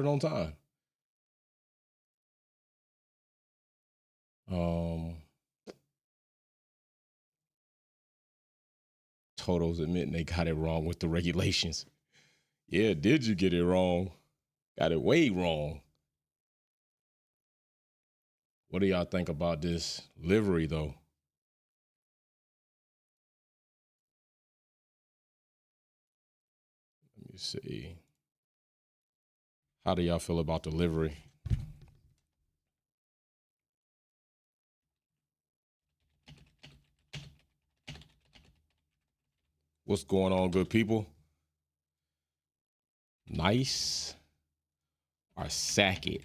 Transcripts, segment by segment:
on time. Toto's admitting they got it wrong with the regulations. Yeah, did you get it wrong? Got it way wrong. What do y'all think about this livery, though? Let me see. How do y'all feel about the livery? What's going on, good people? Nice or sack it?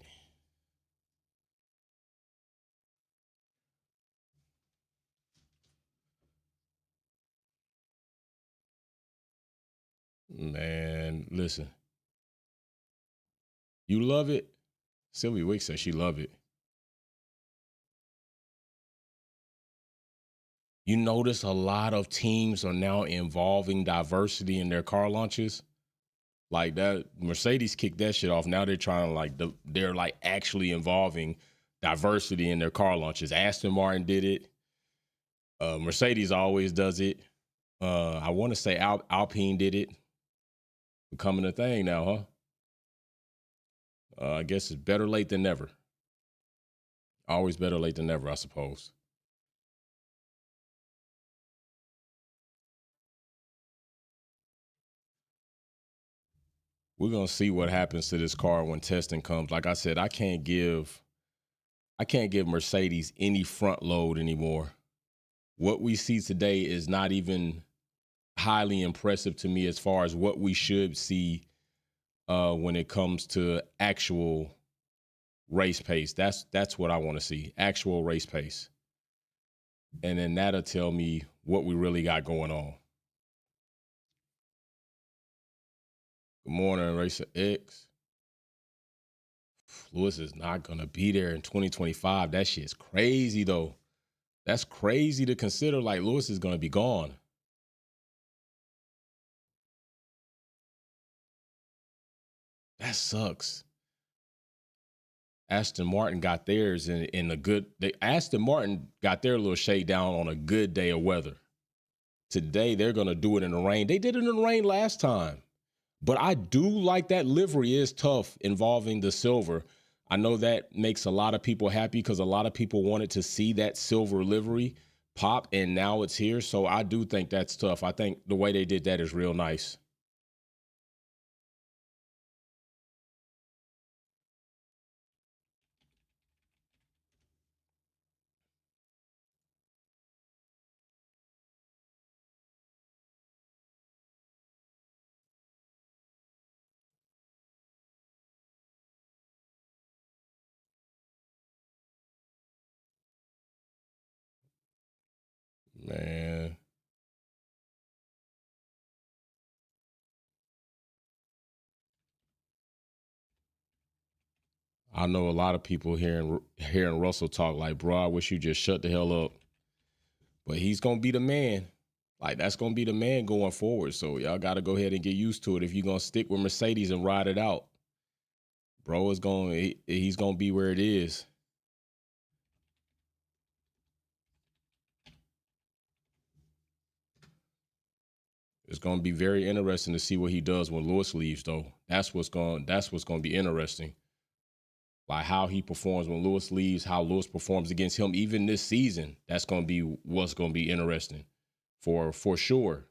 Man, listen. You love it? Sylvie Wick says she love it. You notice a lot of teams are now involving diversity in their car launches. Like that, Mercedes kicked that shit off. Now they're trying to they're actually involving diversity in their car launches. Aston Martin did it. Mercedes always does it. I want to say Alpine did it. Becoming a thing now, huh? I guess it's better late than never. Always better late than never, I suppose. We're gonna see what happens to this car when testing comes. Like I said, I can't give Mercedes any front load anymore. What we see today is not even highly impressive to me as far as what we should see when it comes to actual race pace. That's what I want to see, actual race pace. And then that'll tell me what we really got going on. Good morning, Racer X. Lewis is not going to be there in 2025. That shit's crazy, though. That's crazy to consider. Like, Lewis is going to be gone. That sucks. Aston Martin got theirs in a good day. Aston Martin got their little shade down on a good day of weather. Today, they're going to do it in the rain. They did it in the rain last time. But I do like that livery is tough involving the silver. I know that makes a lot of people happy because a lot of people wanted to see that silver livery pop, and now it's here. So I do think that's tough. I think the way they did that is real nice. Man. I know a lot of people hearing Russell talk like, bro, I wish you just shut the hell up. But he's going to be the man. Like, that's going to be the man going forward. So y'all got to go ahead and get used to it. If you're going to stick with Mercedes and ride it out, bro, he's going to be where it is. It's going to be very interesting to see what he does when Lewis leaves, though. That's what's going to be interesting. Like how he performs when Lewis leaves, how Lewis performs against him, even this season. That's going to be what's going to be interesting for sure.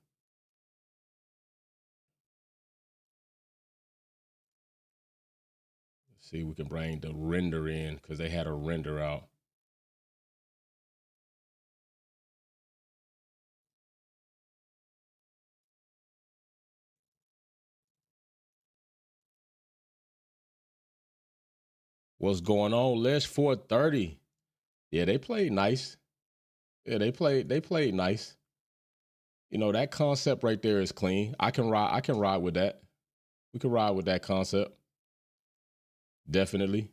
Let's see, we can bring the render in because they had a render out. What's going on? Les 430. Yeah, they played nice. Yeah, they played nice. You know, that concept right there is clean. I can ride with that. We can ride with that concept. Definitely.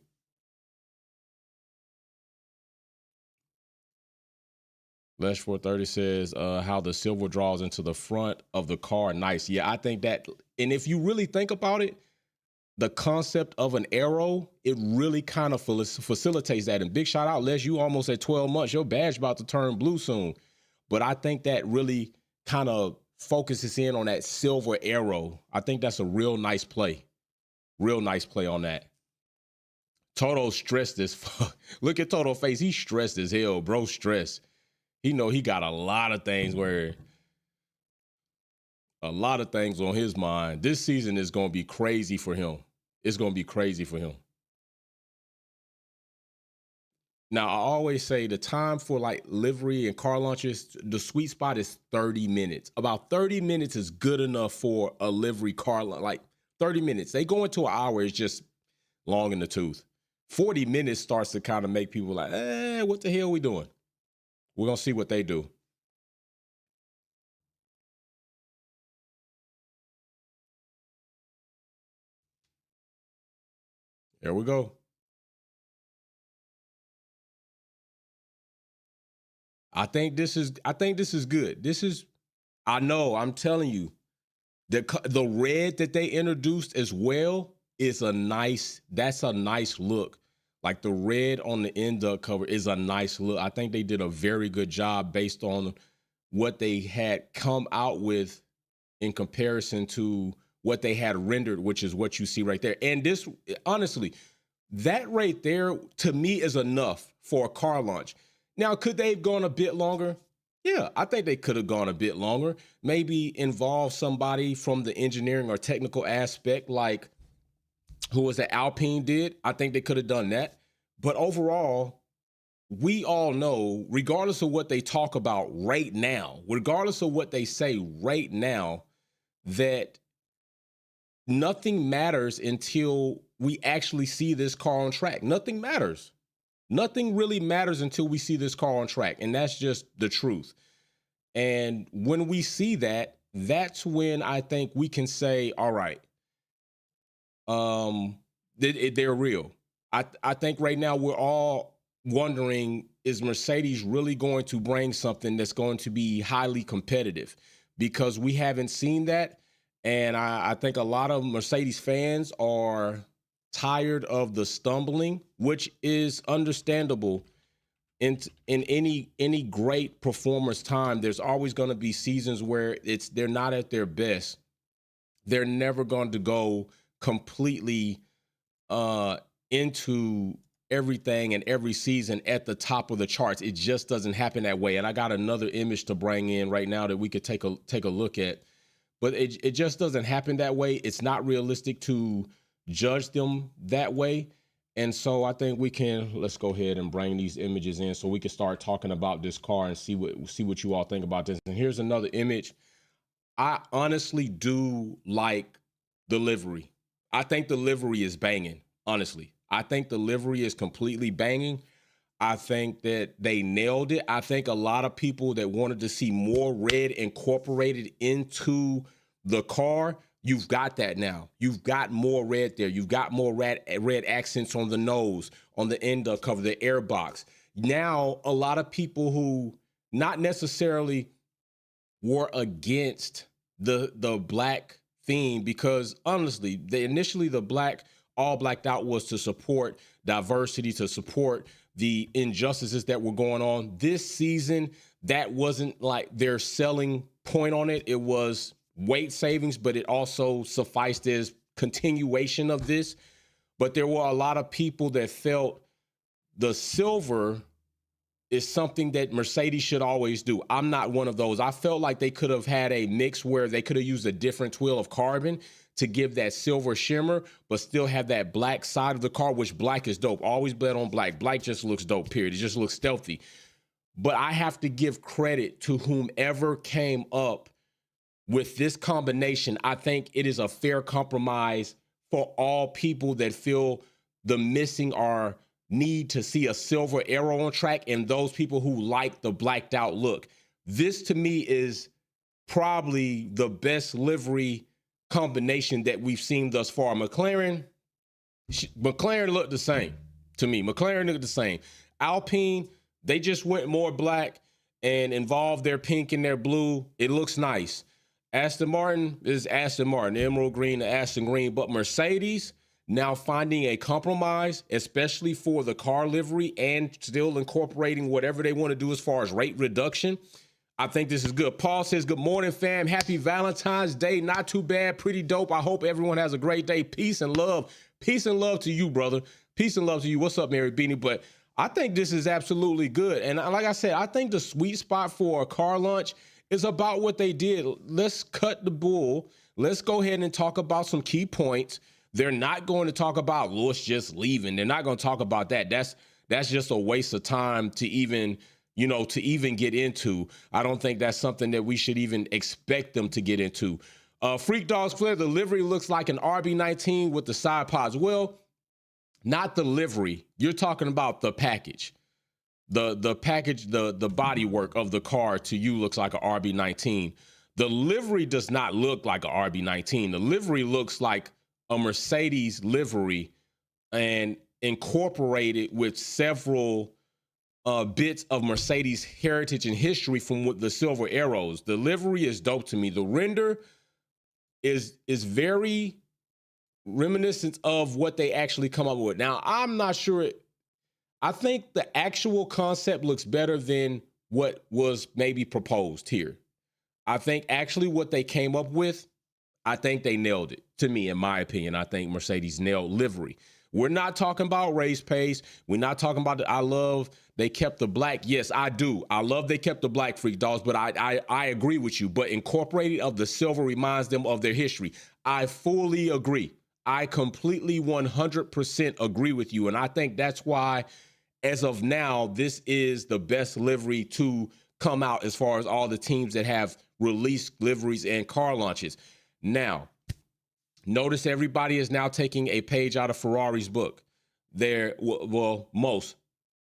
Les 430 says how the silver draws into the front of the car. Nice. Yeah, I think that, and if you really think about it, the concept of an arrow, it really kind of facilitates that. And big shout out, Les, you almost at 12 months. Your badge about to turn blue soon. But I think that really kind of focuses in on that silver arrow. I think that's a real nice play. Real nice play on that. Toto stressed as fuck. Look at Toto's face. He's stressed as hell, bro. Stressed. He know he got a lot of things on his mind. This season is going to be crazy for him. It's going to be crazy for him. Now, I always say the time for like livery and car launches, the sweet spot is 30 minutes. About 30 minutes is good enough for a livery car launch. Like 30 minutes. They go into an hour, it's just long in the tooth. 40 minutes starts to kind of make people like, what the hell are we doing? We're going to see what they do. There we go. I think this is good. I'm telling you, the red that they introduced as well is that's a nice look. Like the red on the end duct cover is a nice look. I think they did a very good job based on what they had come out with in comparison to what they had rendered, which is what you see right there. And this, honestly, that right there to me is enough for a car launch. Now, could they have gone a bit longer? Yeah, I think they could have gone a bit longer. Maybe involve somebody from the engineering or technical aspect, like who was at Alpine did. I think they could have done that. But overall, we all know, regardless of what they talk about right now, regardless of what they say right now, that nothing matters until we actually see this car on track. Nothing matters. Nothing really matters until we see this car on track. And that's just the truth. And when we see that, that's when I think we can say, all right, they're real. I think right now we're all wondering, is Mercedes really going to bring something that's going to be highly competitive? Because we haven't seen that. And I think a lot of Mercedes fans are tired of the stumbling, which is understandable. In any great performer's time, there's always going to be seasons where they're not at their best. They're never going to go completely into everything and every season at the top of the charts. It just doesn't happen that way. And I got another image to bring in right now that we could take a look at. But it just doesn't happen that way. It's not realistic to judge them that way. And so I think let's go ahead and bring these images in so we can start talking about this car and see what you all think about this. And here's another image. I honestly do like the livery. I think the livery is banging, honestly. I think the livery is completely banging. I think that they nailed it. I think a lot of people that wanted to see more red incorporated into the car, you've got that now. You've got more red there. You've got more red accents on the nose, on the end of cover, the air box. Now, a lot of people who not necessarily were against the black theme, because honestly, initially the black, all blacked out was to support diversity, to support the injustices that were going on. This season, that wasn't like their selling point on it. It was weight savings, but it also sufficed as continuation of this. But there were a lot of people that felt the silver is something that Mercedes should always do. I'm not one of those. I felt like they could have had a mix where they could have used a different twill of carbon to give that silver shimmer, but still have that black side of the car, which black is dope. Always bet on black. Black just looks dope, period. It just looks stealthy. But I have to give credit to whomever came up with this combination. I think it is a fair compromise for all people that feel the missing or need to see a silver arrow on track, and those people who like the blacked out look. This to me is probably the best livery combination that we've seen thus far. McLaren looked the same to me. McLaren looked the same. Alpine, they just went more black and involved their pink and their blue. It looks nice. Aston Martin is Aston Martin, emerald green to Aston green. But Mercedes, Now finding a compromise, especially for the car livery and still incorporating whatever they want to do as far as rate reduction, I think this is good. Paul says, good morning, fam. Happy Valentine's Day. Not too bad. Pretty dope. I hope everyone has a great day. Peace and love. Peace and love to you, brother. Peace and love to you. What's up, Mary Beanie? But I think this is absolutely good. And like I said, I think the sweet spot for a car launch is about what they did. Let's cut the bull. Let's go ahead and talk about some key points. They're not going to talk about Lewis just leaving. They're not going to talk about that. That's just a waste of time to even get into. I don't think that's something that we should even expect them to get into. Freak Dogs Flair, the livery looks like an RB19 with the side pods. Well, not the livery. You're talking about the package. The package, the body work of the car to you looks like an RB19. The livery does not look like an RB19. The livery looks like a Mercedes livery and incorporated with several bits of Mercedes heritage and history from the silver arrows. The livery is dope to me. The render is very reminiscent of what they actually come up with. Now, I'm not sure. I think the actual concept looks better than what was maybe proposed here. I think actually what they came up with, I think they nailed it. To me, in my opinion, I think Mercedes nailed livery. We're not talking about race pace. We're not talking about I love they kept the black. Yes, I do. I love they kept the black, Freak Dogs, but I agree with you. But incorporating of the silver reminds them of their history. I fully agree. I completely 100% agree with you. And I think that's why, as of now, this is the best livery to come out as far as all the teams that have released liveries and car launches. Now, notice everybody is now taking a page out of Ferrari's book. Most,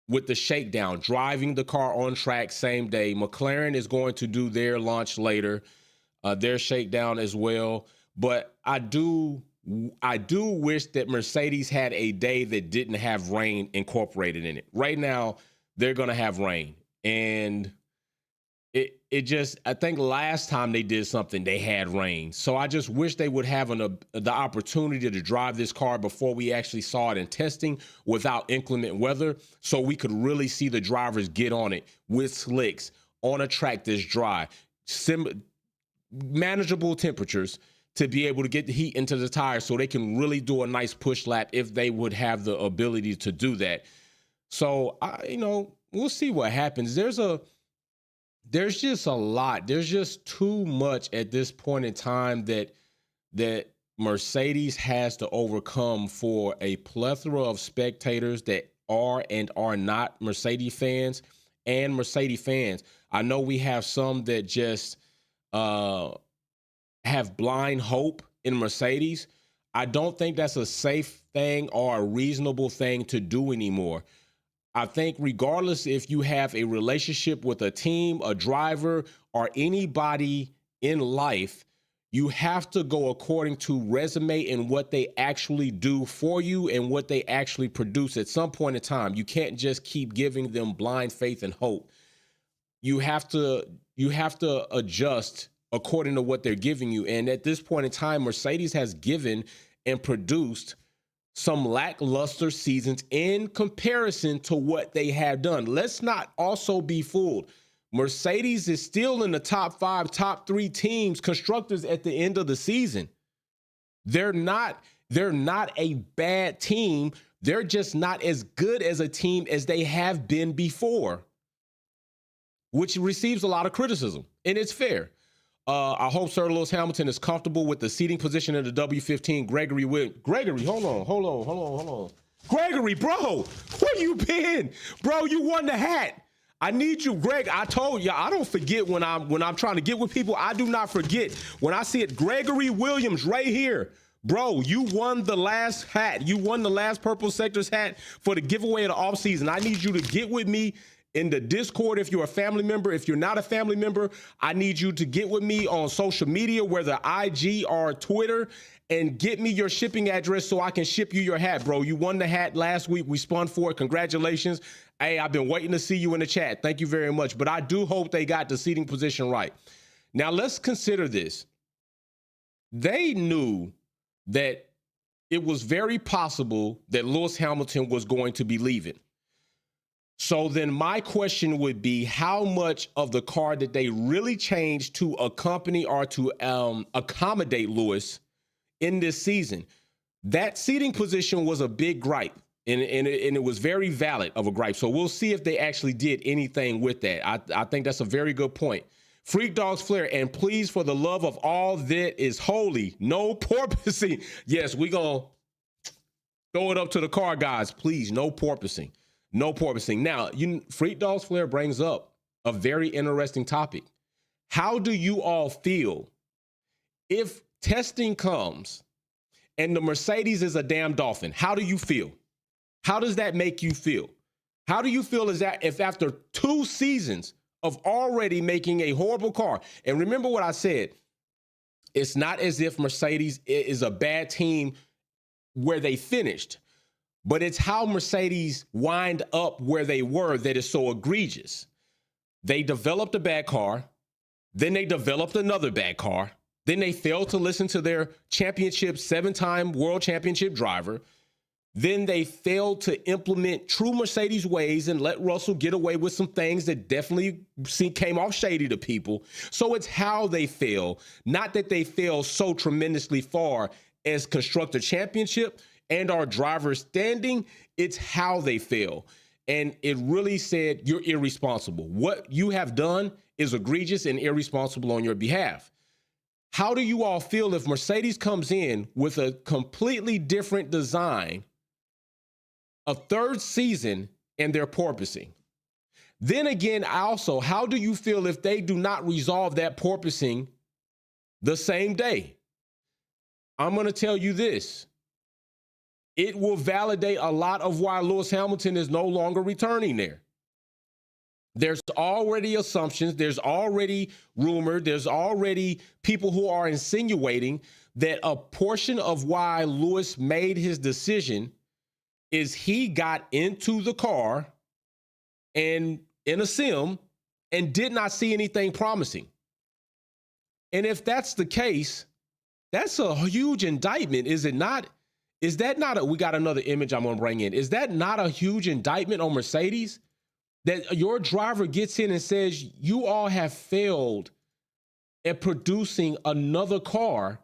with the shakedown, driving the car on track same day. McLaren is going to do their launch later, their shakedown as well. But I do wish that Mercedes had a day that didn't have rain incorporated in it. Right now, they're going to have rain. And I think last time they did something, they had rain. So I just wish they would have the opportunity to drive this car before we actually saw it in testing without inclement weather, so we could really see the drivers get on it with slicks on a track that's dry, manageable temperatures to be able to get the heat into the tires so they can really do a nice push lap if they would have the ability to do that. So, we'll see what happens. There's just a lot. There's just too much at this point in time that Mercedes has to overcome for a plethora of spectators that are and are not Mercedes fans and Mercedes fans. I know we have some that just have blind hope in Mercedes. I don't think that's a safe thing or a reasonable thing to do anymore. I think regardless if you have a relationship with a team, a driver, or anybody in life, you have to go according to resume and what they actually do for you and what they actually produce at some point in time. You can't just keep giving them blind faith and hope. You have to adjust according to what they're giving you. And at this point in time, Mercedes has given and produced some lackluster seasons in comparison to what they have done. Let's not also be fooled. Mercedes is still in the top 5, top 3 teams, constructors at the end of the season. They're not a bad team. They're just not as good as a team as they have been before, which receives a lot of criticism, and it's fair. I hope Sir Lewis Hamilton is comfortable with the seating position in the W15. Gregory, hold on. Gregory, bro, where you been? Bro, you won the hat. I need you, Greg. I told you, I don't forget when I'm trying to get with people. I do not forget. When I see it, Gregory Williams right here. Bro, you won the last hat. You won the last Purple Sectors hat for the giveaway of the offseason. I need you to get with me in the Discord if you're a family member. If you're not a family member, I need you to get with me on social media, whether IG or Twitter, and get me your shipping address so I can ship you your hat, bro. You won the hat last week. We spun for it. Congratulations. Hey, I've been waiting to see you in the chat. Thank you very much. But I do hope they got the seating position right. Now, let's consider this. They knew that it was very possible that Lewis Hamilton was going to be leaving. So then my question would be, how much of the car did they really change to accompany or to accommodate Lewis in this season? That seating position was a big gripe, and it was very valid of a gripe. So we'll see if they actually did anything with that. I think that's a very good point. Freak Dogs Flair, and please, for the love of all that is holy, no porpoising. Yes, we gonna throw it up to the car guys. Please, no porpoising. No porpoising. Now, Freak Dogs Flair brings up a very interesting topic. How do you all feel if testing comes and the Mercedes is a damn dolphin? How do you feel? How does that make you feel? How do you feel is that if after 2 seasons of already making a horrible car, and remember what I said, it's not as if Mercedes is a bad team where they finished, but it's how Mercedes wind up where they were that is so egregious. They developed a bad car, then they developed another bad car, then they failed to listen to their championship, 7-time world championship driver. Then they failed to implement true Mercedes ways and let Russell get away with some things that definitely came off shady to people. So it's how they fail, not that they fail so tremendously far as constructor championship and our driver standing. It's how they fail. And it really said, you're irresponsible. What you have done is egregious and irresponsible on your behalf. How do you all feel if Mercedes comes in with a completely different design, a 3rd season, and they're porpoising? Then again, also, how do you feel if they do not resolve that porpoising the same day? I'm going to tell you this. It will validate a lot of why Lewis Hamilton is no longer returning there. There's already assumptions. There's already rumor. There's already people who are insinuating that a portion of why Lewis made his decision is he got into the car and in a sim and did not see anything promising. And if that's the case, that's a huge indictment, is it not? Is that not we got another image I'm going to bring in. Is that not a huge indictment on Mercedes? That your driver gets in and says, you all have failed at producing another car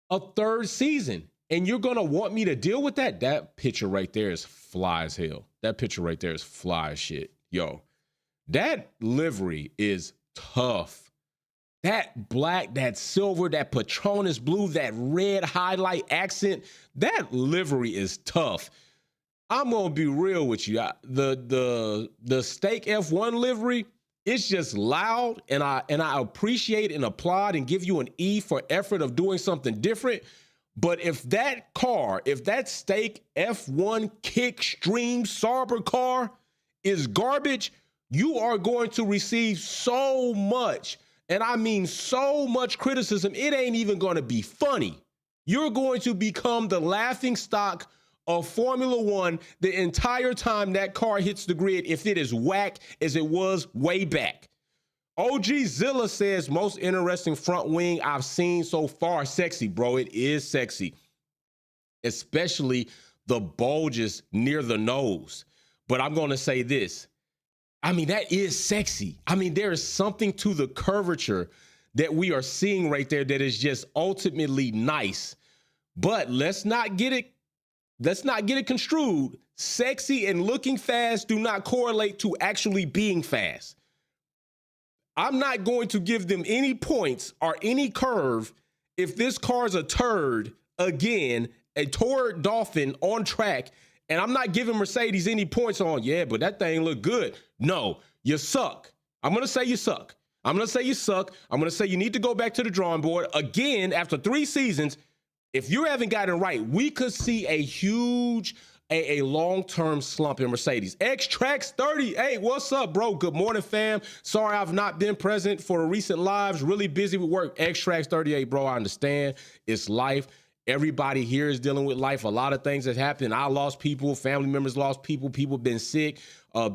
a 3rd season. And you're going to want me to deal with that? That picture right there is fly as hell. That picture right there is fly as shit. Yo, that livery is tough. That black, that silver, that Patronus blue, that red highlight accent, that livery is tough. I'm going to be real with you. The Stake F1 livery, it's just loud, and I appreciate and applaud and give you an E for effort of doing something different. But if that Stake F1 kick stream Sauber car is garbage, you are going to receive so much, and I mean so much criticism, it ain't even going to be funny. You're going to become the laughing stock of Formula One the entire time that car hits the grid if it is whack as it was way back. OG Zilla says, most interesting front wing I've seen so far. Sexy, bro. It is sexy. Especially the bulges near the nose. But I'm going to say this. I mean, that is sexy. I mean, there is something to the curvature that we are seeing right there that is just ultimately nice. But let's not get it construed. Sexy and looking fast do not correlate to actually being fast. I'm not going to give them any points or any curve if this car's a turd again, a turd dolphin on track, and I'm not giving Mercedes any points on, yeah, but that thing looked good. No, you suck. I'm going to say you suck. I'm going to say you suck. I'm going to say you need to go back to the drawing board. Again, after 3 seasons, if you haven't gotten it right, we could see a huge, a long-term slump in Mercedes. X-Trax 30. Hey, what's up, bro? Good morning, fam. Sorry I've not been present for recent lives. Really busy with work. X-Trax 38, bro. I understand. It's life. Everybody here is dealing with life. A lot of things that happened. I lost people, family members lost people, people been sick.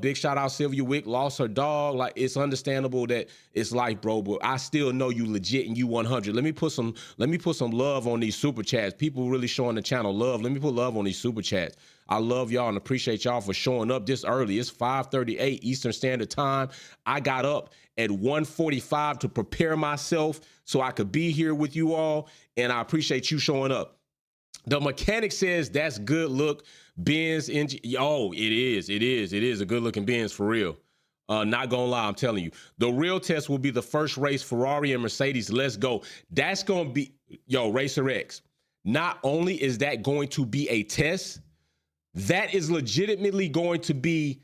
Big shout out Sylvia Wick lost her dog. Like, it's understandable that it's life, bro, but I still know you legit and you 100. Let me put some love on these super chats. People really showing the channel love. Let me put love on these super chats. I love y'all and appreciate y'all for showing up this early. It's 5:38 Eastern Standard Time. I got up at 1:45 to prepare myself so I could be here with you all, and I appreciate you showing up. The mechanic says that's good look. Benz engine. Oh, it is a good looking Benz for real. Not gonna lie, I'm telling you. The real test will be the first race, Ferrari and Mercedes. Let's go. That's gonna be, Racer X. Not only is that going to be a test, that is legitimately going to be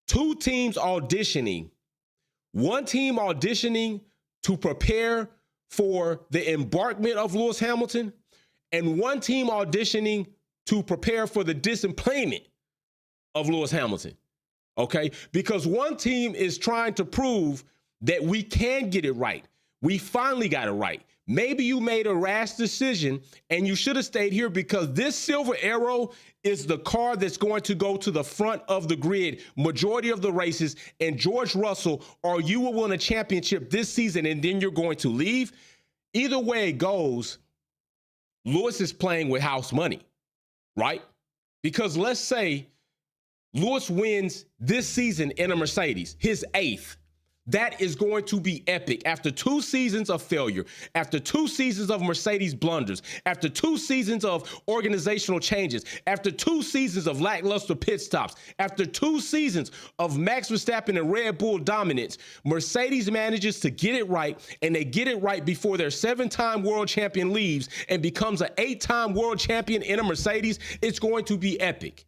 two teams auditioning. One team auditioning to prepare for the embarkment of Lewis Hamilton, and one team auditioning to prepare for the disemployment of Lewis Hamilton, okay? Because one team is trying to prove that we can get it right. We finally got it right. Maybe you made a rash decision and you should have stayed here, because this Silver Arrow is the car that's going to go to the front of the grid majority of the races, and George Russell, or you will win a championship this season and then you're going to leave. Either way it goes, Lewis is playing with house money, right? Because let's say Lewis wins this season in a Mercedes, his 8th. That is going to be epic. After 2 seasons of failure, after 2 seasons of Mercedes blunders, after 2 seasons of organizational changes, after 2 seasons of lackluster pit stops, after 2 seasons of Max Verstappen and Red Bull dominance, Mercedes manages to get it right, and they get it right before their 7-time world champion leaves and becomes an 8-time world champion in a Mercedes. It's going to be epic.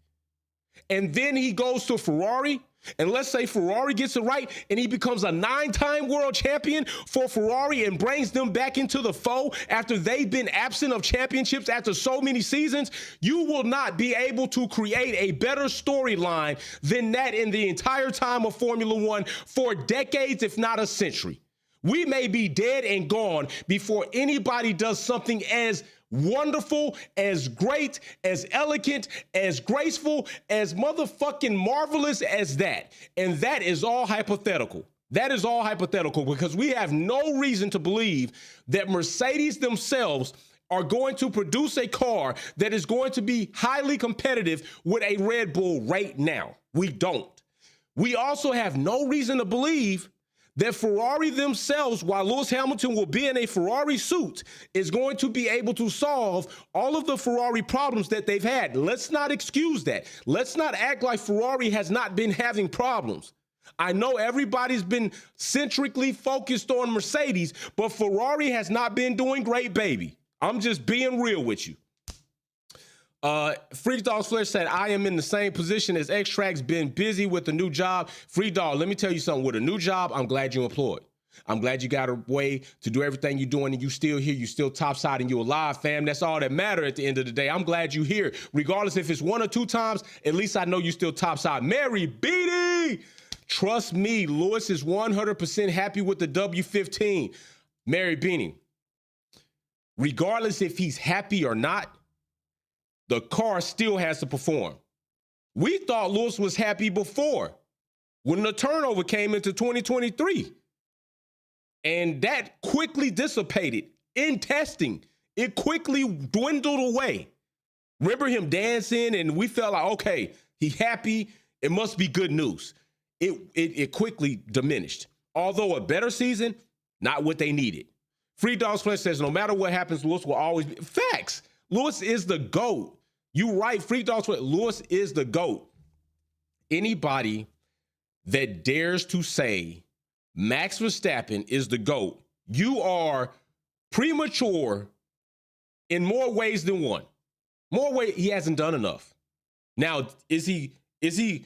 And then he goes to Ferrari, and let's say Ferrari gets it right and he becomes a 9-time world champion for Ferrari and brings them back into the fold after they've been absent of championships after so many seasons. You will not be able to create a better storyline than that in the entire time of Formula One for decades, if not a century. We may be dead and gone before anybody does something as wonderful, as great, as elegant, as graceful, as motherfucking marvelous as that. And that is all hypothetical. That is all hypothetical, because we have no reason to believe that Mercedes themselves are going to produce a car that is going to be highly competitive with a Red Bull right now. We don't. We also have no reason to believe that Ferrari themselves, while Lewis Hamilton will be in a Ferrari suit, is going to be able to solve all of the Ferrari problems that they've had. Let's not excuse that. Let's not act like Ferrari has not been having problems. I know everybody's been centrically focused on Mercedes, but Ferrari has not been doing great, baby. I'm just being real with you. Freak Dog's Flesh said, I am in the same position as X-Track's, been busy with the new job. Freak Dog, let me tell you something. With a new job, I'm glad you're employed. I'm glad you got a way to do everything you're doing, and you still here, you still topside, and you alive, fam. That's all that matter at the end of the day. I'm glad you here. Regardless if it's 1 or 2 times, at least I know you still topside. Mary Beatty, trust me, Lewis is 100% happy with the W15. Mary Beanie, regardless if he's happy or not, the car still has to perform. We thought Lewis was happy before when the turnover came into 2023. And that quickly dissipated in testing. It quickly dwindled away. Remember him dancing, and we felt like, okay, he happy. It must be good news. It quickly diminished. Although a better season, not what they needed. Free Dogs Flesh says, no matter what happens, Lewis will always be. Facts. Lewis is the GOAT. You right, Free Dogs Flesh. Lewis is the GOAT. Anybody that dares to say Max Verstappen is the GOAT, you are premature in more ways than one. More ways, he hasn't done enough. Now, is he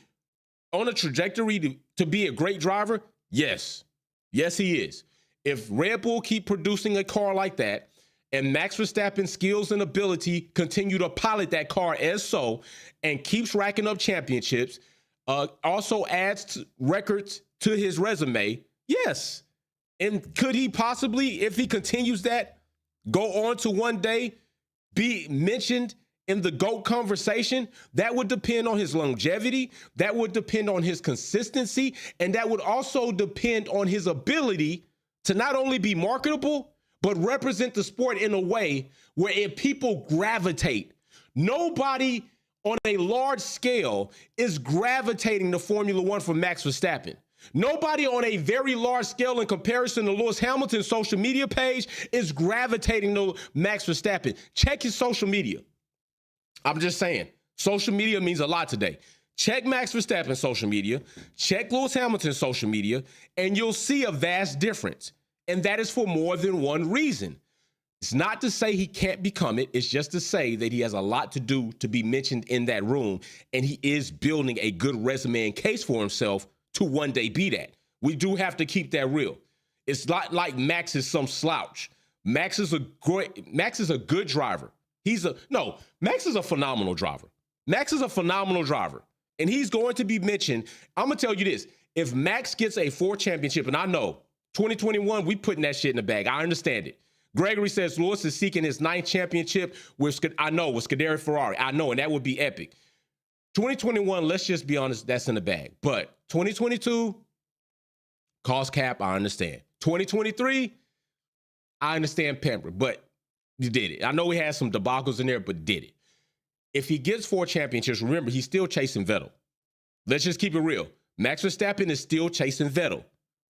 on a trajectory to be a great driver? Yes. Yes, he is. If Red Bull keep producing a car like that, and Max Verstappen's skills and ability continue to pilot that car as so, and keeps racking up championships, also adds records to his resume, yes. And could he possibly, if he continues that, go on to one day be mentioned in the GOAT conversation, that would depend on his longevity, that would depend on his consistency, and that would also depend on his ability to not only be marketable, but represent the sport in a way where people gravitate. Nobody on a large scale is gravitating to Formula One for Max Verstappen. Nobody on a very large scale in comparison to Lewis Hamilton's social media page is gravitating to Max Verstappen. Check his social media. I'm just saying, social media means a lot today. Check Max Verstappen's social media, check Lewis Hamilton's social media, and you'll see a vast difference. And that is for more than one reason. It's not to say he can't become it. It's just to say that he has a lot to do to be mentioned in that room. And he is building a good resume and case for himself to one day be that. We do have to keep that real. It's not like Max is some slouch. Max is a good driver. Max is a phenomenal driver. Max is a phenomenal driver. And he's going to be mentioned. I'm going to tell you this. If Max gets a 4 championship, and I know 2021, we putting that shit in the bag. I understand it. Gregory says Lewis is seeking his 9th championship with Scuderia Ferrari. I know, and that would be epic. 2021, let's just be honest, that's in the bag. But 2022, cost cap, I understand. 2023, I understand Pember, but you did it. I know he had some debacles in there, but did it. If he gets 4 championships, remember, he's still chasing Vettel. Let's just keep it real. Max Verstappen is still chasing Vettel.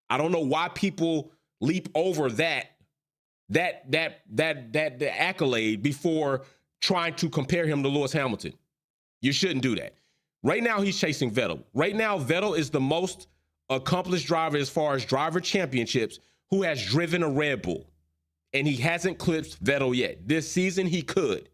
I don't know why people leap over that accolade before trying to compare him to Lewis Hamilton. You shouldn't do that. Right now, he's chasing Vettel. Right now, Vettel is the most accomplished driver as far as driver championships who has driven a Red Bull. And he hasn't clipped Vettel yet. This season, he could.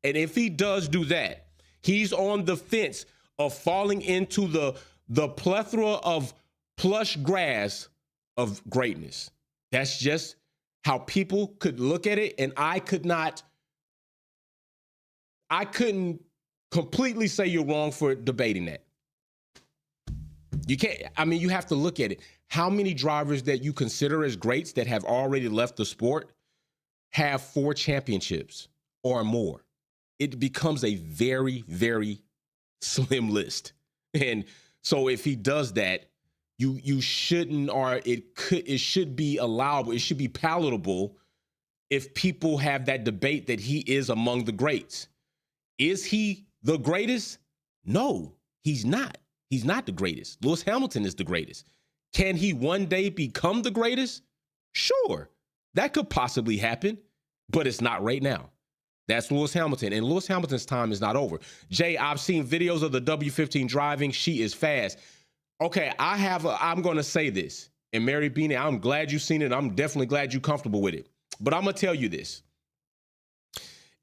And if he does do that, he's on the fence of falling into the plethora of plush grass of greatness. That's just how people could look at it. And I couldn't completely say you're wrong for debating that. You can't, you have to look at it. How many drivers that you consider as greats that have already left the sport have 4 championships or more? It becomes a very, very slim list. And so if he does that, you shouldn't, or it should be allowable, it should be palatable if people have that debate that he is among the greats. Is he the greatest? No, he's not. He's not the greatest. Lewis Hamilton is the greatest. Can he one day become the greatest? Sure, that could possibly happen, but it's not right now. That's Lewis Hamilton, and Lewis Hamilton's time is not over. Jay, I've seen videos of the W15 driving. She is fast. Okay, I'm going to say this, and Mary Beanie, I'm glad you've seen it. I'm definitely glad you're comfortable with it. But I'm going to tell you this.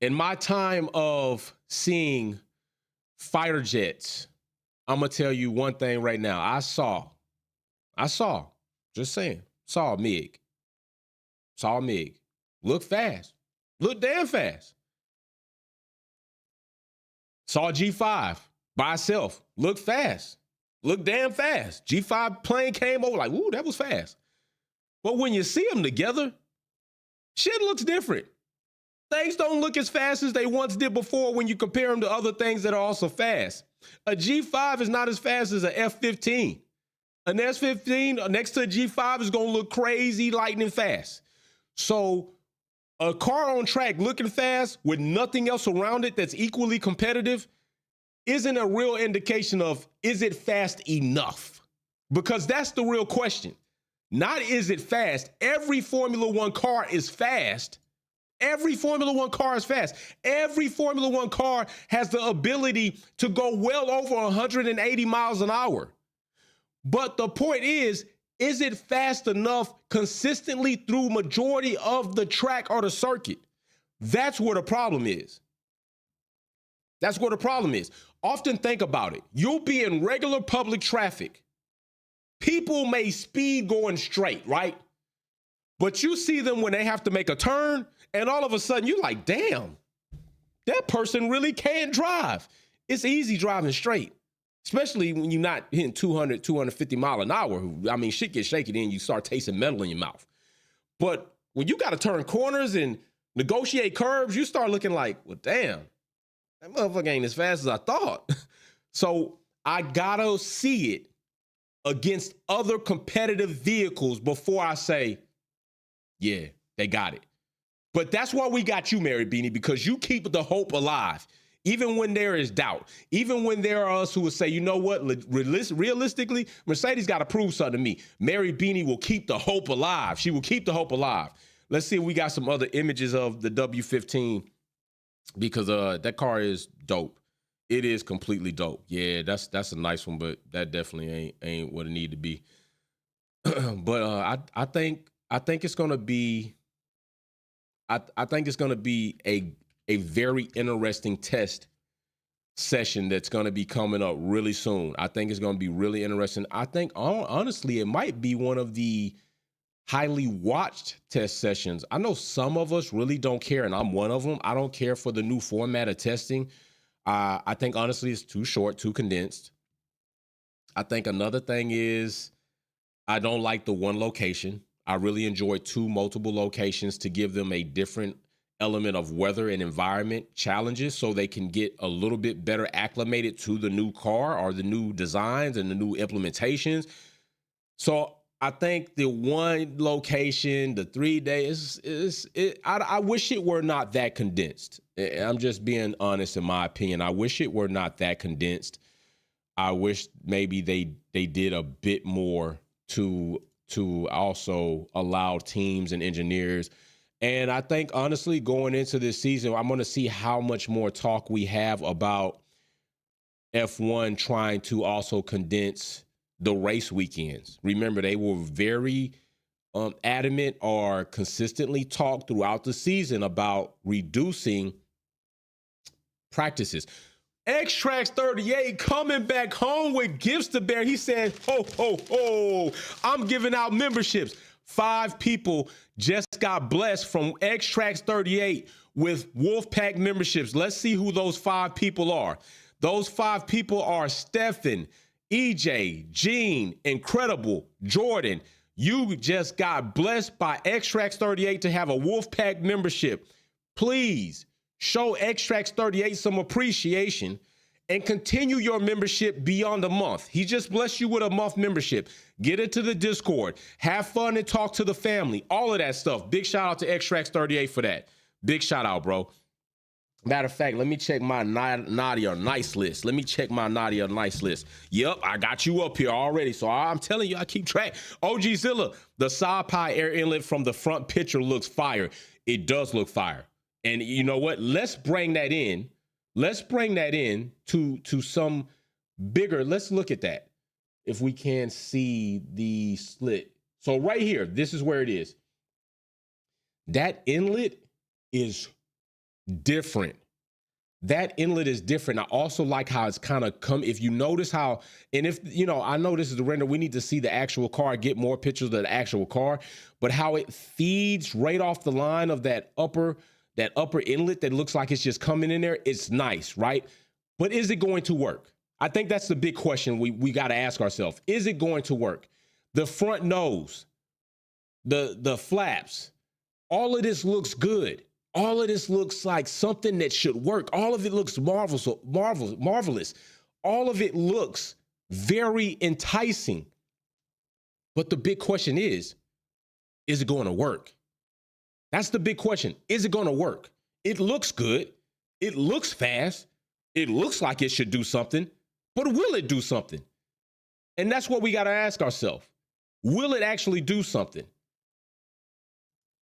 In my time of seeing fighter jets, I'm going to tell you one thing right now. I saw, just saying, saw Mig. Look fast. Look damn fast. Saw G5 by itself. Look fast. Look damn fast. G5 plane came over like, ooh, that was fast. But when you see them together, shit looks different. Things don't look as fast as they once did before when you compare them to other things that are also fast. A G5 is not as fast as an F15. An S15 next to a G5 is going to look crazy lightning fast. So a car on track looking fast with nothing else around it that's equally competitive isn't a real indication of, is it fast enough? Because that's the real question. Not is it fast. Every Formula One car is fast. Every Formula One car is fast. Every Formula One car has the ability to go well over 180 miles an hour. But the point is it fast enough consistently through majority of the track or the circuit? That's where the problem is. That's where the problem is. Often think about it. You'll be in regular public traffic. People may speed going straight, right? But you see them when they have to make a turn, and all of a sudden you're like, damn, that person really can't drive. It's easy driving straight, especially when you're not hitting 200, 250 mile an hour. Shit gets shaky, then you start tasting metal in your mouth. But when you got to turn corners and negotiate curbs, you start looking like, well, damn, that motherfucker ain't as fast as I thought. So I gotta see it against other competitive vehicles before I say, yeah, they got it. But that's why we got you, Mary Beanie, because you keep the hope alive. Even when there is doubt, even when there are us who will say, you know what, realistically, Mercedes got to prove something to me. Mary Beanie will keep the hope alive. She will keep the hope alive. Let's see if we got some other images of the W15 because that car is dope. It is completely dope. Yeah, that's a nice one, but that definitely ain't what it need to be. But I think it's gonna be I think it's gonna be a very interesting test session that's going to be coming up really soon. I think it's going to be really interesting. I think, honestly, it might be one of the highly watched test sessions. I know some of us really don't care, and I'm one of them. I don't care for the new format of testing. I think, honestly, it's too short, too condensed. I think another thing is I don't like the one location. I really enjoy multiple locations to give them a different element of weather and environment challenges so they can get a little bit better acclimated to the new car or the new designs and the new implementations. So I think the one location, the 3 days, I wish it were not that condensed. I'm just being honest in my opinion. I wish it were not that condensed. I wish maybe they did a bit more to also allow teams and engineers. And I think, honestly, going into this season, I'm going to see how much more talk we have about F1 trying to also condense the race weekends. Remember, they were very adamant or consistently talked throughout the season about reducing practices. X-Trax 38 coming back home with gifts to bear. He said, ho, ho, ho, I'm giving out memberships. 5 people just got blessed from X-Trax 38 with Wolfpack memberships. Let's see who those 5 people are. Those 5 people are Stefan, EJ, Gene, Incredible, Jordan. You just got blessed by X-Trax 38 to have a Wolfpack membership. Please show X-Trax 38 some appreciation and continue your membership beyond a month. He just blessed you with a month membership. Get into the Discord. Have fun and talk to the family. All of that stuff. Big shout out to X-Trax 38 for that. Big shout out, bro. Matter of fact, let me check my Nadia nice list. Let me check my Nadia nice list. Yep, I got you up here already. So I'm telling you, I keep track. OG Zilla, the side pie air inlet from the front picture looks fire. It does look fire. And you know what? Let's bring that in. Let's bring that in to some bigger. Let's look at that. If we can see the slit. So right here, this is where it is. That inlet is different. That inlet is different. I also like how it's kind of come. If you notice how, and if, you know, I know this is the render, we need to see the actual car, get more pictures of the actual car, but how it feeds right off the line of that upper inlet that looks like it's just coming in there. It's nice, right? But is it going to work? I think that's the big question we got to ask ourselves. Is it going to work? The front nose, the flaps, all of this looks good. All of this looks like something that should work. All of it looks marvelous. All of it looks very enticing. But the big question is it going to work? That's the big question. Is it going to work? It looks good. It looks fast. It looks like it should do something, but will it do something? And that's what we got to ask ourselves. Will it actually do something?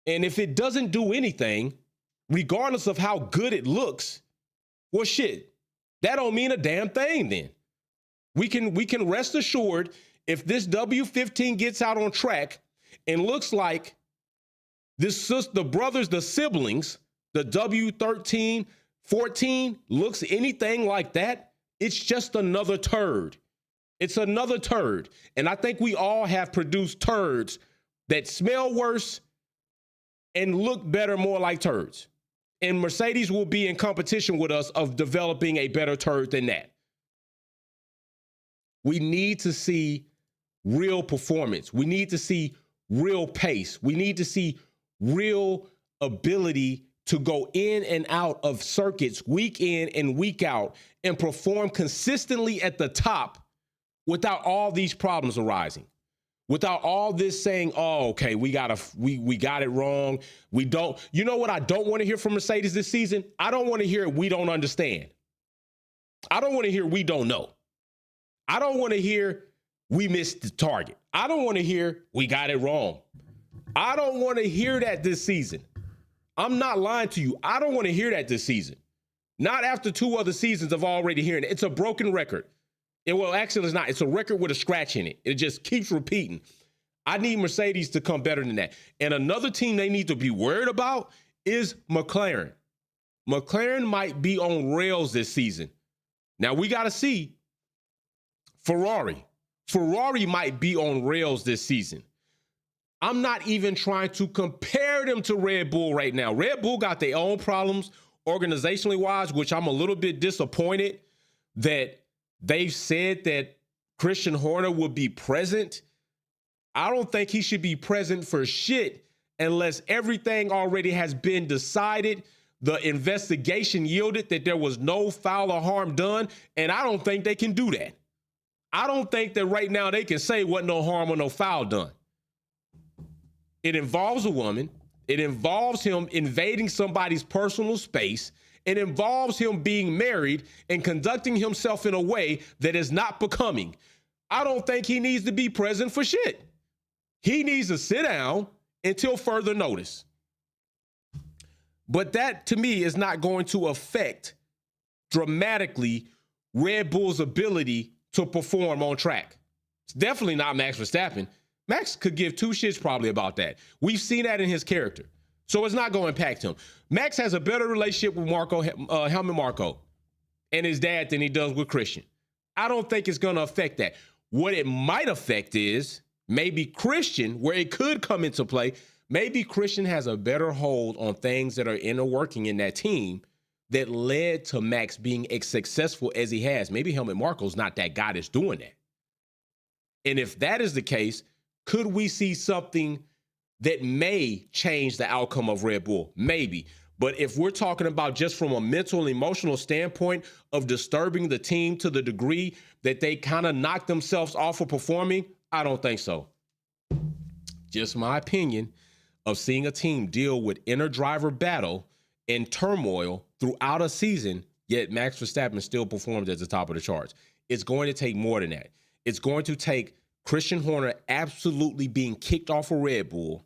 And if it doesn't do anything, regardless of how good it looks, well, shit, that don't mean a damn thing then. We can rest assured if this W15 gets out on track and looks like the brothers, the siblings, the W13, 14 looks anything like that, it's just another turd. It's another turd. And I think we all have produced turds that smell worse and look better, more like turds. And Mercedes will be in competition with us of developing a better turd than that. We need to see real performance. We need to see real pace. We need to see real ability to go in and out of circuits week in and week out and perform consistently at the top without all these problems arising, without all this saying, oh, okay, we got it wrong. We don't, you know what I don't want to hear from Mercedes this season? I don't want to hear we don't understand. I don't want to hear we don't know. I don't want to hear we missed the target. I don't want to hear we got it wrong. I don't want to hear that this season. I'm not lying to you. I don't want to hear that this season. Not after 2 other seasons of already hearing it. It's a broken record. Actually, it's not. It's a record with a scratch in it. It just keeps repeating. I need Mercedes to come better than that. And another team they need to be worried about is McLaren. McLaren might be on rails this season. Now, we got to see Ferrari. Ferrari might be on rails this season. I'm not even trying to compare them to Red Bull right now. Red Bull got their own problems organizationally wise, which I'm a little bit disappointed that they've said that Christian Horner will be present. I don't think he should be present for shit unless everything already has been decided. The investigation yielded that there was no foul or harm done, and I don't think they can do that. I don't think that right now they can say what no harm or no foul done. It involves a woman. It involves him invading somebody's personal space. It involves him being married and conducting himself in a way that is not becoming. I don't think he needs to be present for shit. He needs to sit down until further notice. But that, to me, is not going to affect dramatically Red Bull's ability to perform on track. It's definitely not Max Verstappen. Max could give 2 shits probably about that. We've seen that in his character. So it's not going to impact him. Max has a better relationship with Helmut Marko and his dad than he does with Christian. I don't think it's going to affect that. What it might affect is maybe Christian, where it could come into play, maybe Christian has a better hold on things that are inner working in that team that led to Max being as successful as he has. Maybe Helmut Marko's not that guy that's doing that. And if that is the case, could we see something that may change the outcome of Red Bull? Maybe. But if we're talking about just from a mental and emotional standpoint of disturbing the team to the degree that they kind of knock themselves off of performing, I don't think so. Just my opinion of seeing a team deal with inner driver battle and turmoil throughout a season, yet Max Verstappen still performs at the top of the charts. It's going to take more than that. It's going to take Christian Horner absolutely being kicked off of Red Bull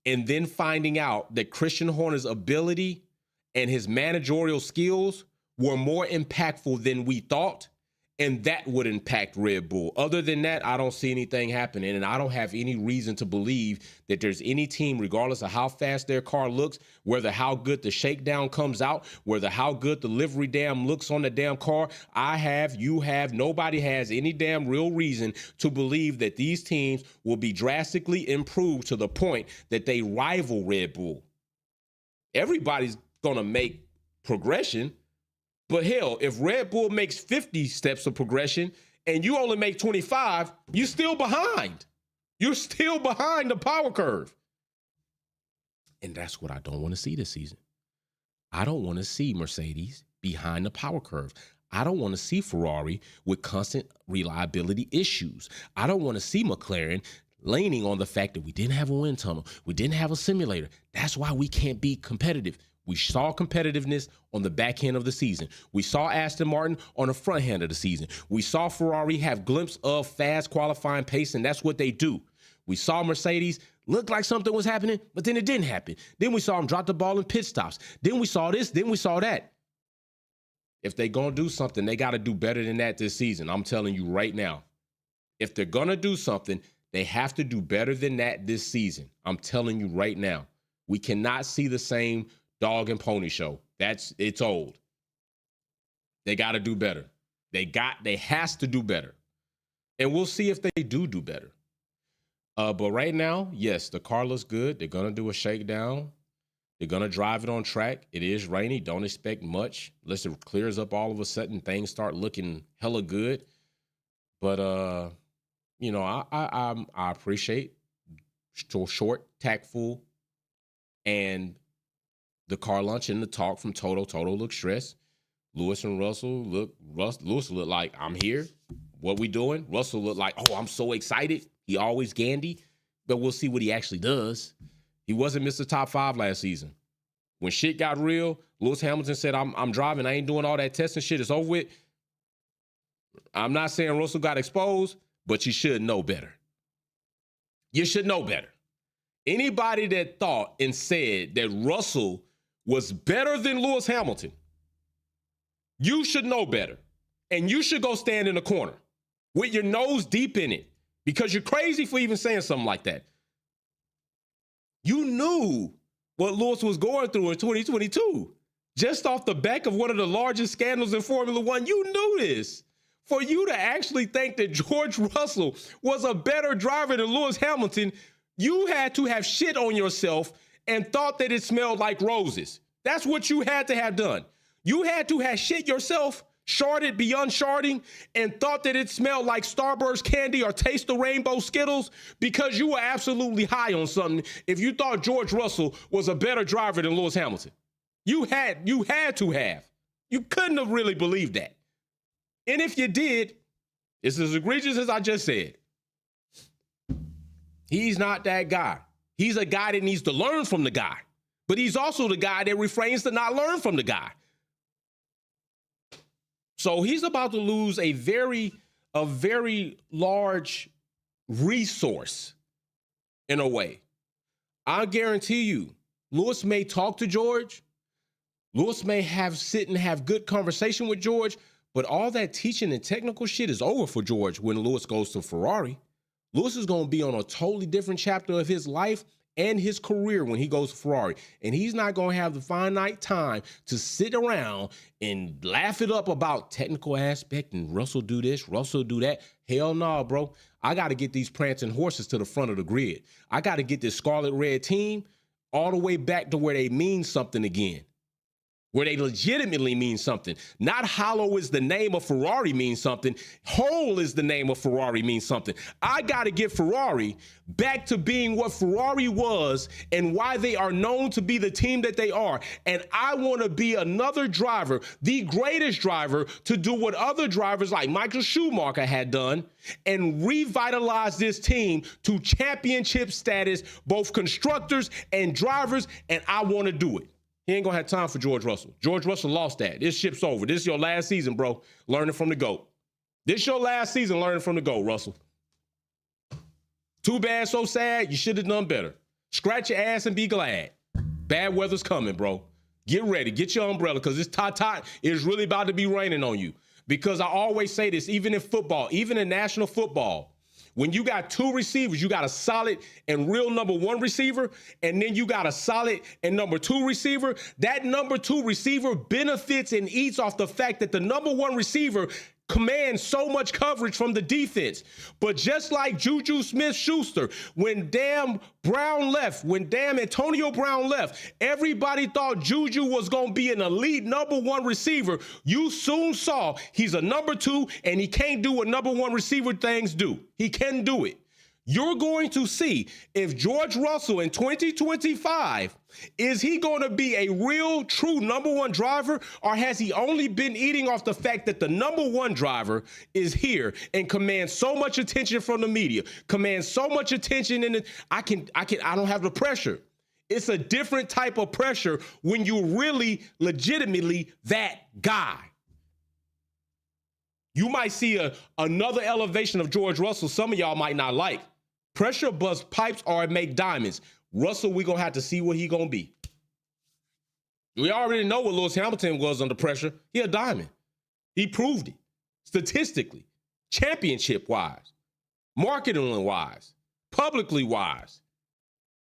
and then finding out that Christian Horner's ability and his managerial skills were more impactful than we thought, and that would impact Red Bull. Other than that, I don't see anything happening, and I don't have any reason to believe that there's any team, regardless of how fast their car looks, whether how good the shakedown comes out, whether how good the livery damn looks on the damn car. I have, you have, nobody has any damn real reason to believe that these teams will be drastically improved to the point that they rival Red Bull. Everybody's going to make progression. But hell, if Red Bull makes 50 steps of progression and you only make 25, you're still behind. You're still behind the power curve. And that's what I don't want to see this season. I don't want to see Mercedes behind the power curve. I don't want to see Ferrari with constant reliability issues. I don't want to see McLaren leaning on the fact that we didn't have a wind tunnel. We didn't have a simulator. That's why we can't be competitive. We saw competitiveness on the back end of the season. We saw Aston Martin on the front end of the season. We saw Ferrari have glimpses of fast qualifying pace, and that's what they do. We saw Mercedes look like something was happening, but then it didn't happen. Then we saw them drop the ball in pit stops. Then we saw this, then we saw that. If they're going to do something, they got to do better than that this season. I'm telling you right now. If they're going to do something, they have to do better than that this season. I'm telling you right now. We cannot see the same dog and pony show. It's old. They got to do better. They has to do better. And we'll see if they do better. But right now, yes, the car looks good. They're going to do a shakedown. They're going to drive it on track. It is rainy. Don't expect much. Unless it clears up all of a sudden, things start looking hella good. But, I appreciate short, tactful, and the car lunch and the talk from Toto. Toto looked stressed. Lewis and Russell Lewis looked like, I'm here. What we doing? Russell looked like, oh, I'm so excited. He always Gandy, but we'll see what he actually does. He wasn't Mr. Top 5 last season. When shit got real, Lewis Hamilton said, I'm driving. I ain't doing all that testing shit. It's over with. I'm not saying Russell got exposed, but you should know better. You should know better. Anybody that thought and said that Russell was better than Lewis Hamilton, you should know better. And you should go stand in the corner with your nose deep in it, because you're crazy for even saying something like that. You knew what Lewis was going through in 2022. Just off the back of one of the largest scandals in Formula One, you knew this. For you to actually think that George Russell was a better driver than Lewis Hamilton, you had to have shit on yourself and thought that it smelled like roses. That's what you had to have done. You had to have shit yourself, sharded beyond sharding, and thought that it smelled like Starburst candy or Taste the Rainbow Skittles, because you were absolutely high on something if you thought George Russell was a better driver than Lewis Hamilton. You had to have. You couldn't have really believed that. And if you did, it's as egregious as I just said. He's not that guy. He's a guy that needs to learn from the guy, but he's also the guy that refrains to not learn from the guy. So he's about to lose a very large resource in a way. I guarantee you, Lewis may talk to George. Lewis may sit and have good conversation with George, but all that teaching and technical shit is over for George when Lewis goes to Ferrari. Lewis is going to be on a totally different chapter of his life and his career when he goes to Ferrari. And he's not going to have the finite time to sit around and laugh it up about technical aspect and Russell do this, Russell do that. Hell no, bro. I got to get these prancing horses to the front of the grid. I got to get this scarlet red team all the way back to where they mean something again, where they legitimately mean something. Not hollow is the name of Ferrari means something. Whole is the name of Ferrari means something. I got to get Ferrari back to being what Ferrari was and why they are known to be the team that they are. And I want to be another driver, the greatest driver, to do what other drivers like Michael Schumacher had done and revitalize this team to championship status, both constructors and drivers, and I want to do it. He ain't gonna have time for George Russell. George Russell lost that. This ship's over. This is your last season, bro. Learning from the GOAT. This is your last season learning from the GOAT, Russell. Too bad, so sad. You should have done better. Scratch your ass and be glad. Bad weather's coming, bro. Get ready. Get your umbrella, because this is really about to be raining on you. Because I always say this, even in football, even in national football, when you got two receivers, you got a solid and real number one receiver, and then you got a solid and number two receiver. That number two receiver benefits and eats off the fact that the number one receiver commands so much coverage from the defense. But just like Juju Smith-Schuster, when damn Antonio Brown left, everybody thought Juju was going to be an elite number one receiver. You soon saw he's a number two, and he can't do what number one receiver things do. He can do it. You're going to see if George Russell in 2025, is he going to be a real, true number one driver, or has he only been eating off the fact that the number one driver is here and commands so much attention from the media, commands so much attention, and I don't have the pressure. It's a different type of pressure when you're really legitimately that guy. You might see another elevation of George Russell some of y'all might not like. Pressure bust pipes or make diamonds. Russell, we're going to have to see what he going to be. We already know what Lewis Hamilton was under pressure. He a diamond. He proved it. Statistically, championship-wise, marketing-wise, publicly-wise,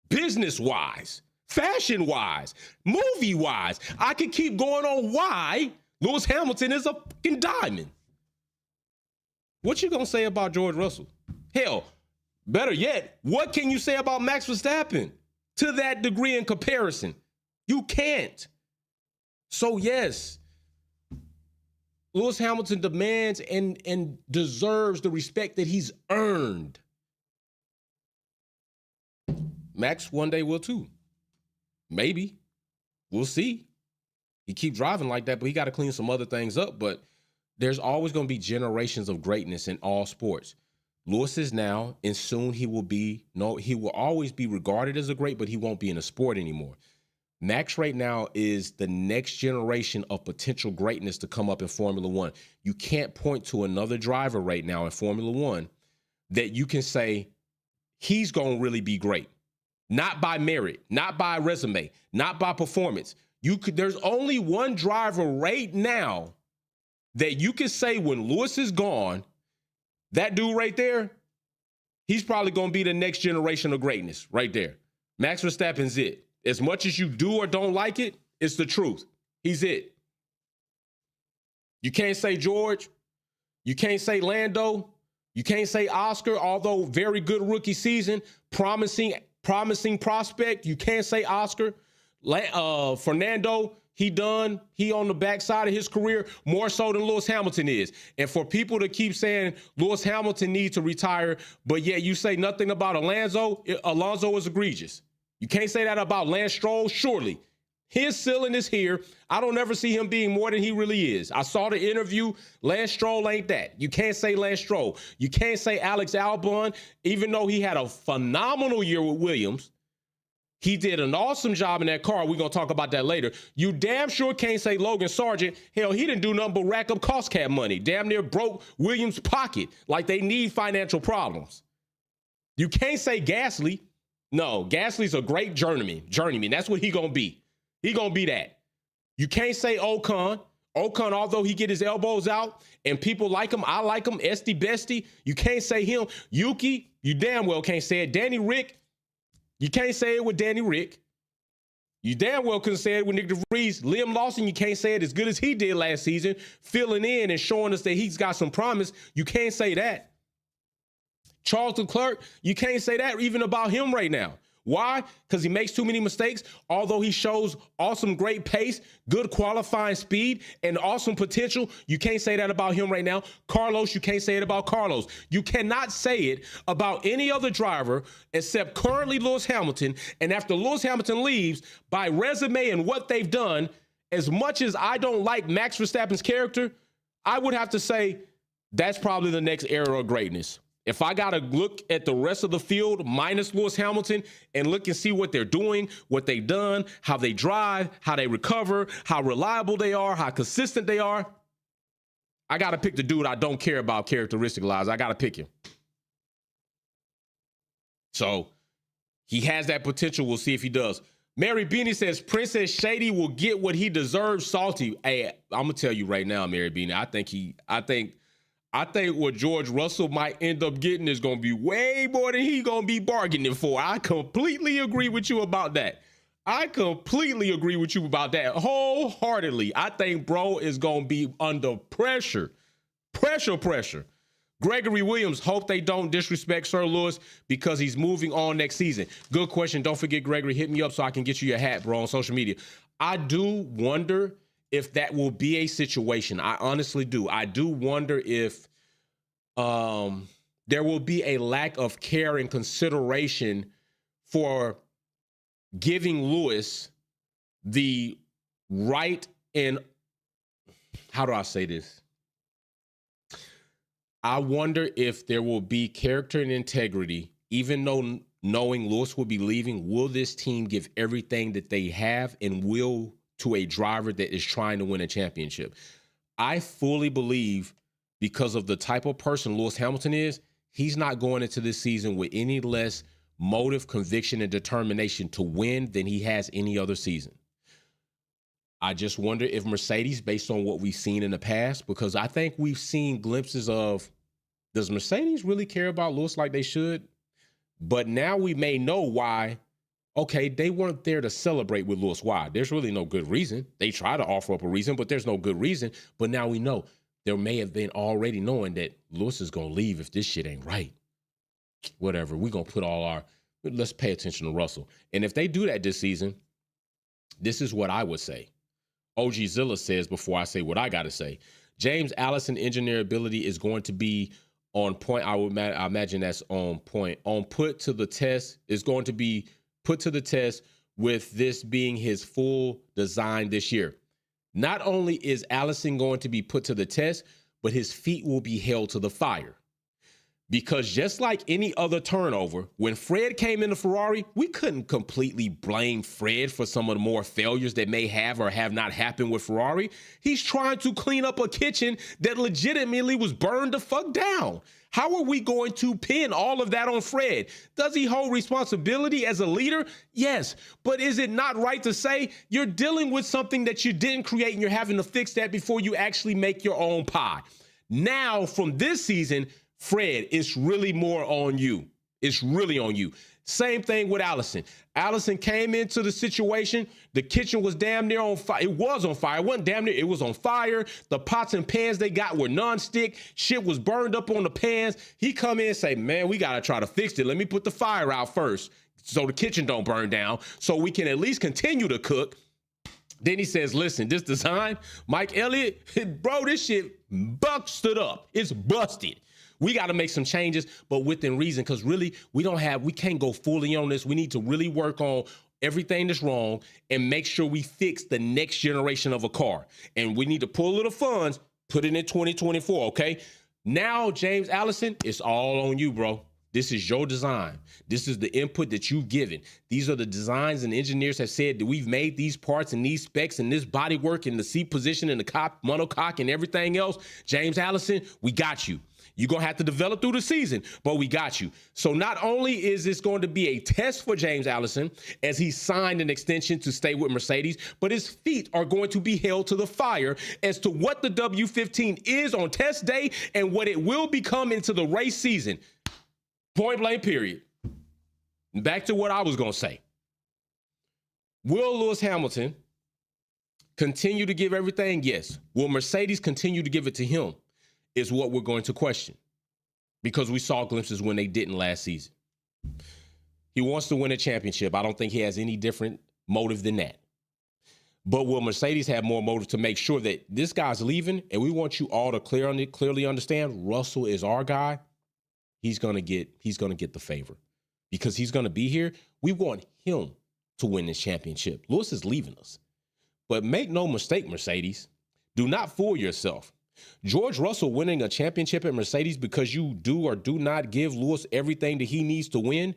business-wise, fashion-wise, movie-wise. I could keep going on why Lewis Hamilton is a fucking diamond. What you going to say about George Russell? Hell, better yet, what can you say about Max Verstappen to that degree in comparison? You can't. So yes, Lewis Hamilton demands and deserves the respect that he's earned. Max one day will too. Maybe. we'll see. He keep driving like that, but he got to clean some other things up. But there's always going to be generations of greatness in all sports. Lewis is now, and soon he will always be regarded as a great, but he won't be in a sport anymore. Max right now is the next generation of potential greatness to come up in Formula One. You can't point to another driver right now in Formula One that you can say he's going to really be great. Not by merit, not by resume, not by performance. There's only one driver right now that you can say when Lewis is gone, that dude right there, he's probably going to be the next generation of greatness right there. Max Verstappen's it. As much as you do or don't like it, it's the truth. He's it. You can't say George. You can't say Lando. You can't say Oscar, although very good rookie season, promising prospect. You can't say Oscar. Fernando, he on the backside of his career more so than Lewis Hamilton is. And for people to keep saying Lewis Hamilton needs to retire, but yet you say nothing about Alonso is egregious. You can't say that about Lance Stroll, surely. His ceiling is here. I don't ever see him being more than he really is. I saw the interview. Lance Stroll ain't that. You can't say Lance Stroll. You can't say Alex Albon, even though he had a phenomenal year with Williams. He did an awesome job in that car. We're going to talk about that later. You damn sure can't say Logan Sargent. Hell, he didn't do nothing but rack up cost cap money. Damn near broke Williams' pocket like they need financial problems. You can't say Gasly. No, Gasly's a great journeyman. That's what he going to be. He going to be that. You can't say Ocon. Ocon, although he get his elbows out and people like him, I like him, Esty Bestie. You can't say him. Yuki, you damn well can't say it. Danny Rick, you can't say it with Danny Rick. You damn well couldn't say it with Nick DeVries. Liam Lawson, you can't say it as good as he did last season, filling in and showing us that he's got some promise. You can't say that. Charles Leclerc, you can't say that even about him right now. Why? Because he makes too many mistakes, although he shows awesome, great pace, good qualifying speed, and awesome potential. You can't say that about him right now. Carlos, you can't say it about Carlos. You cannot say it about any other driver except currently Lewis Hamilton. And after Lewis Hamilton leaves, by resume and what they've done, as much as I don't like Max Verstappen's character, I would have to say that's probably the next era of greatness. If I got to look at the rest of the field minus Lewis Hamilton and look and see what they're doing, what they've done, how they drive, how they recover, how reliable they are, how consistent they are, I got to pick the dude I don't care about characteristic-wise. I got to pick him. So he has that potential. We'll see if he does. Mary Beanie says, Princess Shady will get what he deserves, Salty. Hey, I'm going to tell you right now, Mary Beanie, I think what George Russell might end up getting is going to be way more than he's going to be bargaining for. I completely agree with you about that. Wholeheartedly. I think bro is going to be under pressure. Pressure. Gregory Williams, hope they don't disrespect Sir Lewis because he's moving on next season. Good question. Don't forget, Gregory, hit me up so I can get you your hat, bro, on social media. I do wonder if that will be a situation. I honestly do. I do wonder if there will be a lack of care and consideration for giving Lewis the right and, how do I say this? I wonder if there will be character and integrity, even though knowing Lewis will be leaving, will this team give everything that they have and will to a driver that is trying to win a championship? I fully believe, because of the type of person Lewis Hamilton is, he's not going into this season with any less motive, conviction, and determination to win than he has any other season. I just wonder if Mercedes, based on what we've seen in the past, because I think we've seen glimpses of, does Mercedes really care about Lewis like they should? But now we may know why. Okay, they weren't there to celebrate with Lewis. Why? There's really no good reason. They try to offer up a reason, but there's no good reason. But now we know. There may have been already knowing that Lewis is going to leave if this shit ain't right. Whatever. We're going to put let's pay attention to Russell. And if they do that this season, this is what I would say. OG Zilla says before I say what I got to say. James Allison engineer ability is going to be on point. I imagine that's on point. On put to the test is going to be put to the test with this being his full design this year. Not only is Allison going to be put to the test, but his feet will be held to the fire. Because just like any other turnover, when Fred came into Ferrari, we couldn't completely blame Fred for some of the more failures that may have or have not happened with Ferrari. He's trying to clean up a kitchen that legitimately was burned the fuck down. How are we going to pin all of that on Fred? Does he hold responsibility as a leader? Yes. But is it not right to say you're dealing with something that you didn't create and you're having to fix that before you actually make your own pie? Now, from this season, Fred, it's really more on you. It's really on you. Same thing with Allison. Allison came into the situation. The kitchen was damn near on fire. It was on fire. It wasn't damn near. It was on fire. The pots and pans they got were non-stick. Shit was burned up on the pans. He come in and say, man, we got to try to fix it. Let me put the fire out first so the kitchen don't burn down so we can at least continue to cook. Then he says, listen, this design, Mike Elliott, bro, this shit busted up. It's busted. We got to make some changes, but within reason, because really, we can't go fully on this. We need to really work on everything that's wrong and make sure we fix the next generation of a car. And we need to pull a little funds, put it in 2024, okay? Now, James Allison, it's all on you, bro. This is your design. This is the input that you've given. These are the designs and engineers have said that we've made these parts and these specs and this bodywork and the seat position and the monocoque and everything else. James Allison, we got you. You're going to have to develop through the season, but we got you. So not only is this going to be a test for James Allison as he signed an extension to stay with Mercedes, but his feet are going to be held to the fire as to what the W15 is on test day and what it will become into the race season. Point blank, period. Back to what I was going to say. Will Lewis Hamilton continue to give everything? Yes. Will Mercedes continue to give it to him? Is what we're going to question, because we saw glimpses when they didn't last season. He wants to win a championship. I don't think he has any different motive than that. But will Mercedes have more motive to make sure that this guy's leaving, and we want you all to clearly understand Russell is our guy? He's gonna get the favor because he's gonna be here. We want him to win this championship. Lewis is leaving us. But make no mistake, Mercedes, do not fool yourself. George Russell winning a championship at Mercedes because you do or do not give Lewis everything that he needs to win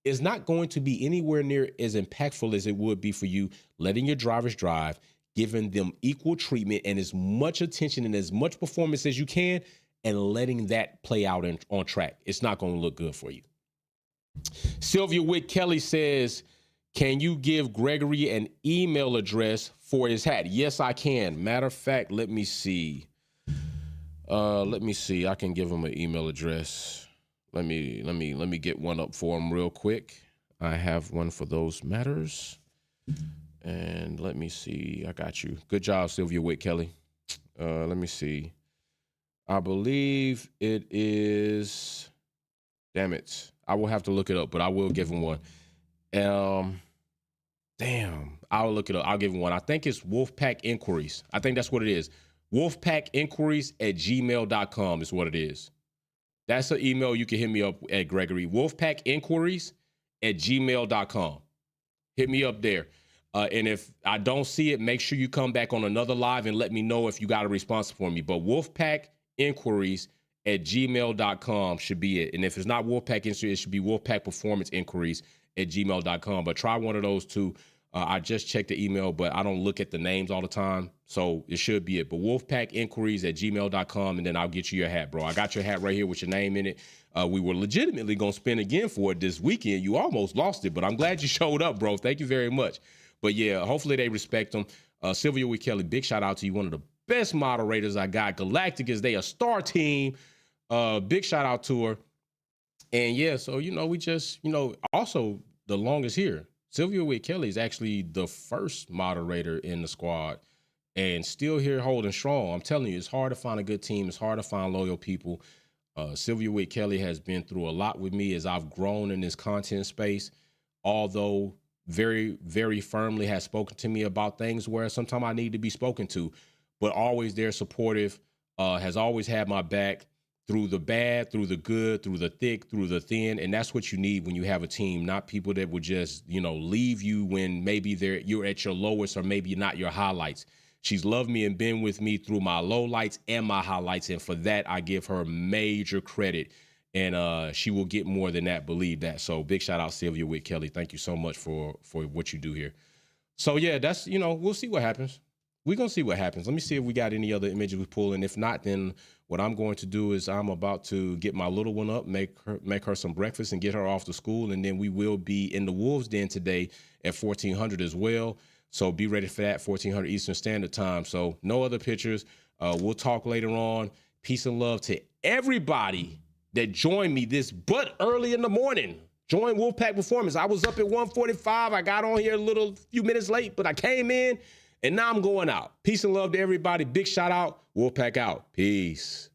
is not going to be anywhere near as impactful as it would be for you letting your drivers drive, giving them equal treatment and as much attention and as much performance as you can, and letting that play out on track. It's not going to look good for you. Sylvia Wick Kelly says, can you give Gregory an email address for his hat? Yes, I can. Matter of fact, let me see. I can give him an email address. Let me get one up for him real quick. I have one for those matters. And let me see. I got you. Good job, Sylvia Witt Kelly. Let me see. I believe it is. Damn it. I will have to look it up, but I will give him one. I'll look it up. I'll give him one. I think it's Wolfpack Inquiries. I think that's what it is. Wolfpackinquiries@gmail.com is what it is. That's an email you can hit me up at, Gregory. Wolfpackinquiries@gmail.com. Hit me up there. And if I don't see it, make sure you come back on another live and let me know if you got a response for me. But Wolfpackinquiries@gmail.com should be it. And if it's not Wolfpack Inquiries, it should be Wolfpack Performance Inquiries@gmail.com. But try one of those two. I just checked the email, but I don't look at the names all the time. So it should be it. But wolfpackinquiries@gmail.com, and then I'll get you your hat, bro. I got your hat right here with your name in it. We were legitimately going to spin again for it this weekend. You almost lost it, but I'm glad you showed up, bro. Thank you very much. But yeah, hopefully they respect them. Sylvia Wick Kelly, big shout out to you. One of the best moderators I got. Galactic is a star team. Big shout out to her. And yeah, so, we just, also the longest here. Sylvia Wick Kelly is actually the first moderator in the squad and still here holding strong. I'm telling you, it's hard to find a good team. It's hard to find loyal people. Sylvia Wick Kelly has been through a lot with me as I've grown in this content space, although very, very firmly has spoken to me about things where sometimes I need to be spoken to, but always there supportive, has always had my back. through the bad, through the good, through the thick, through the thin. And that's what you need when you have a team, not people that would just, you know, leave you when maybe you're at your lowest or maybe not your highlights. She's loved me and been with me through my lowlights and my highlights. And for that, I give her major credit. And she will get more than that, believe that. So big shout out, Sylvia with Kelly. Thank you so much for what you do here. So yeah, that's, you know, we'll see what happens. We're going to see what happens. Let me see if we got any other images we pull. And if not, then what I'm going to do is I'm about to get my little one up, make her some breakfast and get her off to school. And then we will be in the Wolves Den today at 1400 as well. So be ready for that, 1400 Eastern Standard Time. So no other pictures. We'll talk later on. Peace and love to everybody that joined me this but early in the morning. Join Wolfpack Performance. I was up at 1:45. I got on here a few minutes late, but I came in and now I'm going out. Peace and love to everybody. Big shout out. Wolfpack out. Peace.